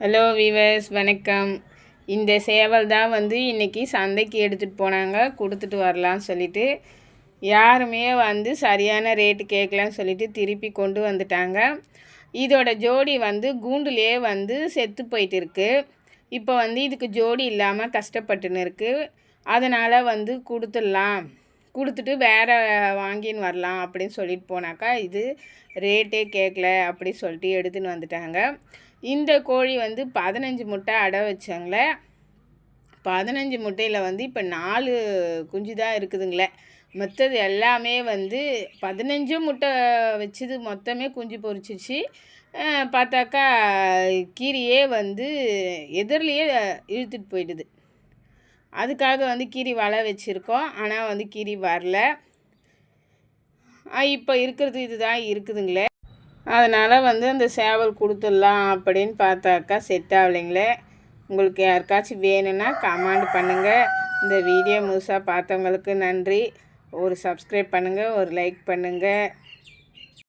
Hello viewers, வணக்கம். இந்த சேவல் தான் இன்றைக்கி சந்தைக்கு எடுத்துகிட்டு போனாங்க, கொடுத்துட்டு வரலான்னு சொல்லிட்டு. யாருமே சரியான ரேட்டு கேட்கலான்னு சொல்லிட்டு திருப்பி கொண்டு வந்துட்டாங்க. இதோட ஜோடி கூண்டுலேயே செத்து போயிட்டு இருக்குது. இப்போ இதுக்கு ஜோடி இல்லாமல் கஷ்டப்பட்டுன்னு இருக்குது. அதனால் கொடுத்துடலாம், கொடுத்துட்டு வேறு வாங்கின்னு வரலாம் அப்படின்னு சொல்லிட்டு போனாக்கா, இது ரேட்டே கேட்கல அப்படி சொல்லிட்டு எடுத்துன்னு வந்துட்டாங்க. இந்த கோழி 15 முட்டை அடை வச்சாங்களே. 15 முட்டையில் இப்போ 4 குஞ்சு தான் இருக்குதுங்களே. மற்றது எல்லாமே 15 முட்டை வச்சது மொத்தமே குஞ்சு பொரிச்சிச்சு. பார்த்தாக்கா கீரியே எதிரிலேயே இழுத்துட்டு போயிடுது. அதுக்காக கீரி வலை வச்சுருக்கோம். ஆனால் கீரி வரல. இப்போ இருக்கிறது இதுதான் இருக்குதுங்களே. அதனால் அந்த சேவல் கொடுத்துடலாம் அப்படின்னு பார்த்தாக்கா செட் ஆகலைங்களே. உங்களுக்கு யாருக்காச்சும் வேணும்னா கமெண்ட் பண்ணுங்கள். இந்த வீடியோ முழுசாக பார்த்தவங்களுக்கு நன்றி. ஒரு சப்ஸ்கிரைப் பண்ணுங்கள், ஒரு லைக் பண்ணுங்கள்.